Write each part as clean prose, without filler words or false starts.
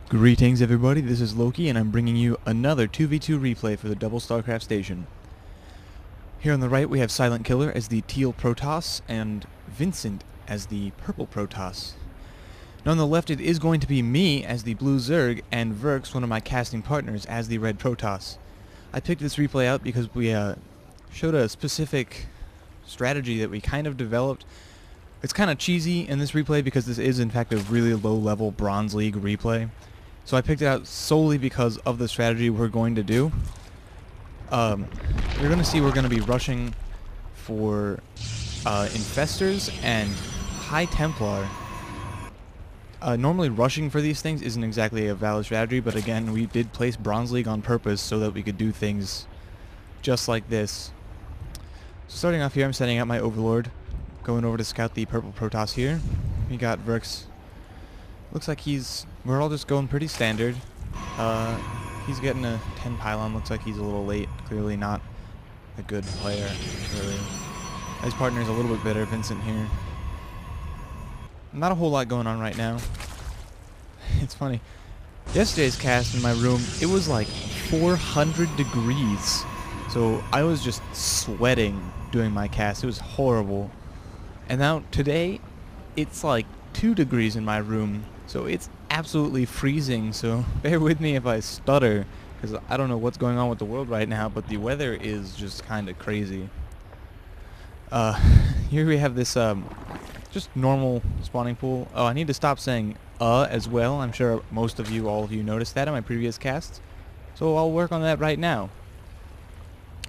Greetings everybody, this is Loki and I'm bringing you another 2v2 replay for the DoubleStarcraft station. Here on the right we have Silent Killer as the teal Protoss and Vincent as the purple Protoss. Now on the left it is going to be me as the blue Zerg and Verx, one of my casting partners, as the red Protoss. I picked this replay out because we showed a specific strategy that we kind of developed. It's kind of cheesy in this replay because this is in fact a really low level Bronze League replay. So I picked it out solely because of the strategy we're going to do. You're going to see we're going to be rushing for Infestors and High Templar. Normally rushing for these things isn't exactly a valid strategy, but again, we did place Bronze League on purpose so that we could do things just like this. So starting off here, I'm setting up my Overlord, going over to scout the purple Protoss here. We got Verx. Looks like we're all just going pretty standard. He's getting a 10 pylon, looks like he's a little late, clearly not a good player, really. His partner's a little bit better, Vincent here. Not a whole lot going on right now. It's funny. Yesterday's cast in my room, it was like 400 degrees. So I was just sweating doing my cast. It was horrible. And now today, it's like 2 degrees in my room. So it's absolutely freezing. So bear with me if I stutter, because I don't know what's going on with the world right now, but the weather is just kind of crazy. Here we have this just normal spawning pool. Oh, I need to stop saying as well. I'm sure most of you, all of you, noticed that in my previous casts. So I'll work on that right now.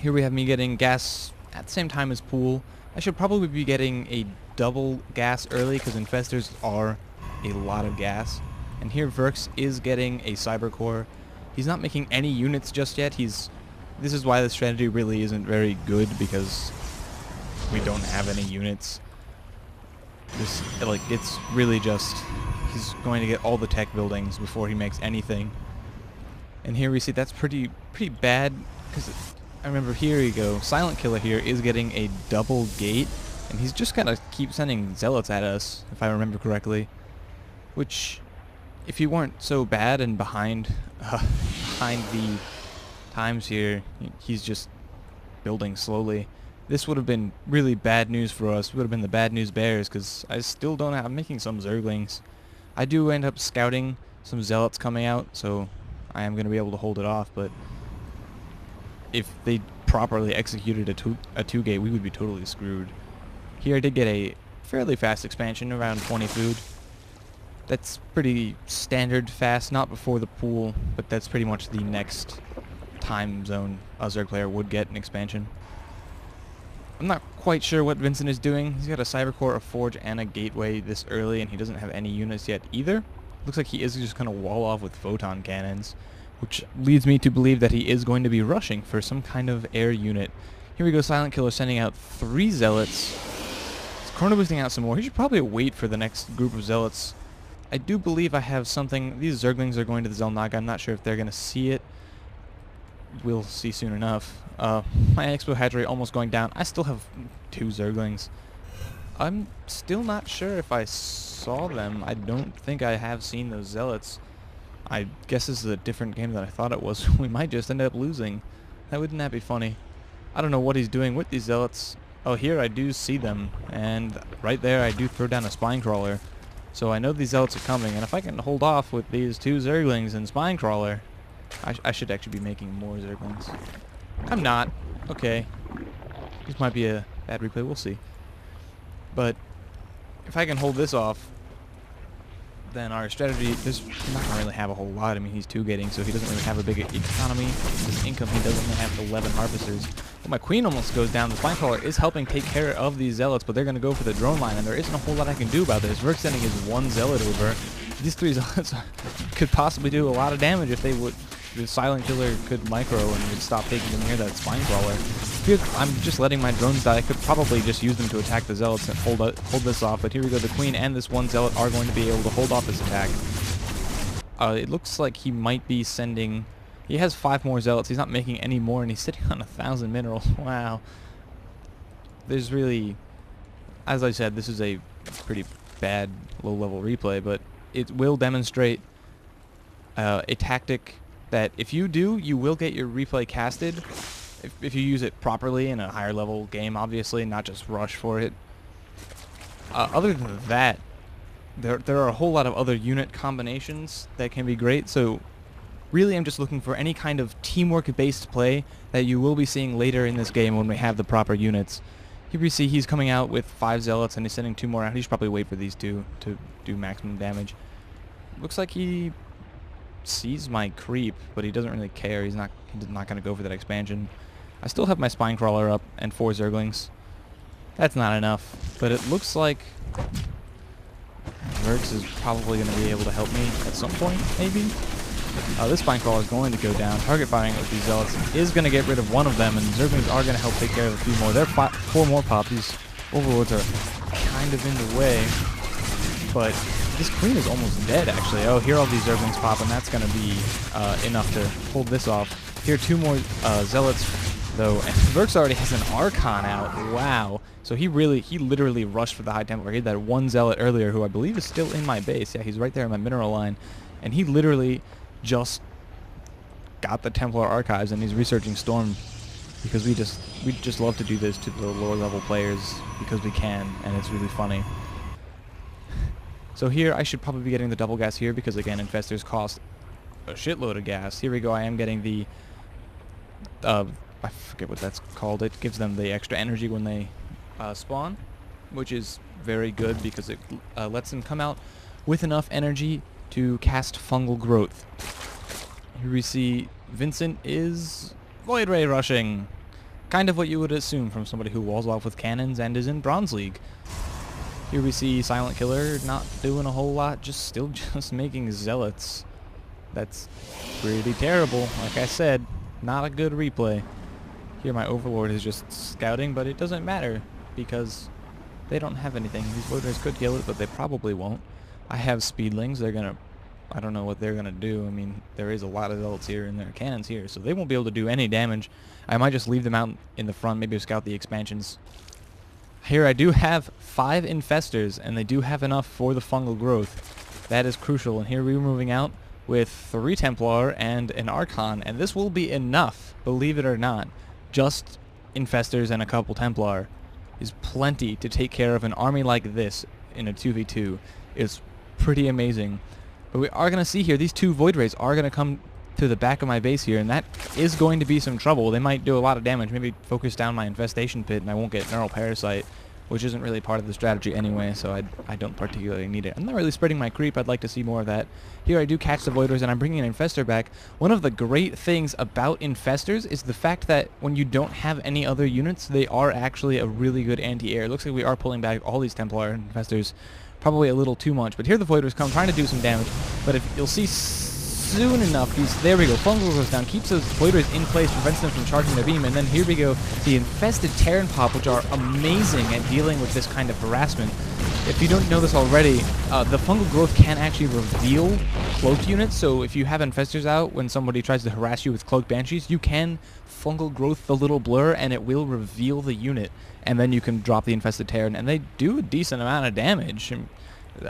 Here we have me getting gas at the same time as pool. I should probably be getting a double gas early because infestors are a lot of gas. And here Verx is getting a cyber core. He's not making any units just yet. This is why the strategy really isn't very good, because we don't have any units. It's really just, he's going to get all the tech buildings before he makes anything. And here we see that's pretty bad, because I remember, here you go, Silent Killer here is getting a double gate, and he's just gonna keep sending zealots at us, if I remember correctly. Which, if he weren't so bad and behind the times here, he's just building slowly. This would have been really bad news for us. It would have been the bad news bears, because I still don't have, I'm making some Zerglings. I do end up scouting some zealots coming out, so I am going to be able to hold it off, but if they properly executed a 2-gate, we would be totally screwed. Here I did get a fairly fast expansion, around 20 food. That's pretty standard fast, not before the pool, but that's pretty much the next time zone a Zerg player would get an expansion. I'm not quite sure what Vincent is doing. He's got a cyber core, a forge, and a gateway this early, and he doesn't have any units yet either. Looks like he is just going to wall off with photon cannons, which leads me to believe that he is going to be rushing for some kind of air unit. Here we go, Silent Killer sending out 3 zealots. He's chrono boosting out some more. He should probably wait for the next group of zealots. I do believe I have something. These Zerglings are going to the Zelnaga. I'm not sure if they're going to see it. We'll see soon enough. My expo hatch rate almost going down. I still have 2 Zerglings. I'm still not sure if I saw them. I don't think I have seen those zealots. I guess this is a different game than I thought it was. We might just end up losing. Wouldn't that be funny? I don't know what he's doing with these zealots. Oh, here I do see them. And right there I do throw down a spine crawler. So I know these zealots are coming, and if I can hold off with these 2 Zerglings and spine crawler, I should actually be making more Zerglings. I'm not. Okay. This might be a bad replay, we'll see. But if I can hold this off, then our strategy, there's not going to really have a whole lot. I mean, he's 2-gating, so he doesn't really have a big economy. His income, he doesn't have 11 harvesters. But my queen almost goes down. The spine crawler is helping take care of these zealots, but they're going to go for the drone line, and there isn't a whole lot I can do about this. Verx sending his 1 zealot over. These 3 zealots could possibly do a lot of damage if they would. The Silent Killer could micro and would stop taking them near that spine crawler. Here, I'm just letting my drones die. I could probably just use them to attack the zealots and hold this off, but here we go. The queen and this 1 zealot are going to be able to hold off this attack. It looks like he might be sending... He has 5 more zealots. He's not making any more, and he's sitting on 1,000 minerals. Wow. There's really... As I said, this is a pretty bad low-level replay, but it will demonstrate a tactic that if you do, you will get your replay casted if you use it properly in a higher level game, obviously, not just rush for it. Other than that, there are a whole lot of other unit combinations that can be great, so really I'm just looking for any kind of teamwork-based play that you will be seeing later in this game when we have the proper units. Here we see he's coming out with 5 zealots and he's sending 2 more out. He should probably wait for these 2 to do maximum damage. Looks like he sees my creep, but he doesn't really care. He's not going to go for that expansion. I still have my spine crawler up and 4 zerglings. That's not enough, but it looks like Verx is probably going to be able to help me at some point, maybe. This spine crawler is going to go down. Target firing with these zealots is going to get rid of one of them, and zerglings are going to help take care of a few more. There are 4 more pop. These overlords are kind of in the way, but this queen is almost dead, actually. Oh, here all these zerglings pop, and that's going to be enough to hold this off. Here, 2 more zealots, though, and Verx already has an Archon out. Wow. So he literally rushed for the High Templar. He had that 1 zealot earlier, who I believe is still in my base. Yeah, he's right there in my mineral line, and he literally just got the Templar archives, and he's researching Storm because we just love to do this to the lower level players because we can, and it's really funny. So here I should probably be getting the double gas here because again infestors cost a shitload of gas. Here we go. I am getting the I forget what that's called. It gives them the extra energy when they spawn, which is very good because it lets them come out with enough energy to cast Fungal Growth. Here we see Vincent is Void Ray rushing. Kind of what you would assume from somebody who walls off with cannons and is in Bronze League. Here we see Silent Killer not doing a whole lot, still making zealots. That's pretty terrible. Like I said, not a good replay. Here my Overlord is just scouting, but it doesn't matter because they don't have anything. These Void Rays could kill it, but they probably won't. I have Speedlings. I don't know what they're gonna do. I mean, there is a lot of zealots here and there are cannons here, so they won't be able to do any damage. I might just leave them out in the front, maybe scout the expansions. Here I do have 5 infestors, and they do have enough for the fungal growth. That is crucial, and here we're moving out with 3 Templar and an Archon, and this will be enough, believe it or not. Just infestors and a couple Templar is plenty to take care of an army like this in a 2v2. It's pretty amazing. But we are going to see here, these 2 Void Rays are going to come to the back of my base here, and that is going to be some trouble. They might do a lot of damage, maybe focus down my infestation pit, and I won't get Neural Parasite, which isn't really part of the strategy anyway, so I don't particularly need it. I'm not really spreading my creep. I'd like to see more of that. Here I do catch the Void Rays, and I'm bringing an Infestor back. One of the great things about Infestors is the fact that when you don't have any other units, they are actually a really good anti-air. It looks like we are pulling back all these Templar Infestors. Probably a little too much, but here the Void Rays come trying to do some damage, but if you'll see soon enough, there we go, Fungal goes down, keeps those Void Rays in place, prevents them from charging their beam, and then here we go, the infested Terran Pop, which are amazing at dealing with this kind of harassment. If you don't know this already, the Fungal Growth can actually reveal cloaked units, so if you have infestors out when somebody tries to harass you with cloaked banshees, you can Fungal Growth the little blur, and it will reveal the unit, and then you can drop the infested Terran, and they do a decent amount of damage.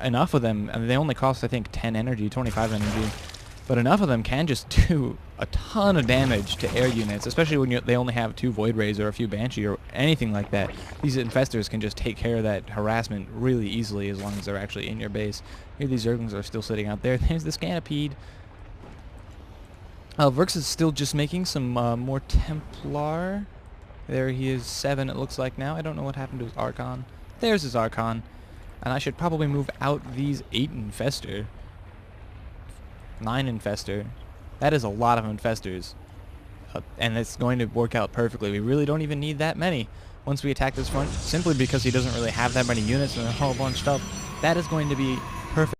Enough of them, I mean, they only cost, I think, 10 energy, 25 energy. But enough of them can just do a ton of damage to air units, especially when they only have 2 Void Rays or a few Banshee or anything like that. These infestors can just take care of that harassment really easily as long as they're actually in your base. Here these Zerglings are still sitting out there. There's the Scanapede. Verx is still just making some more Templar. There he is, 7 it looks like now. I don't know what happened to his Archon. There's his Archon. And I should probably move out these 8 Infestor. 9 Infestor. That is a lot of Infestors. And it's going to work out perfectly. We really don't even need that many once we attack this front, simply because he doesn't really have that many units and they're all bunched up. That is going to be perfect.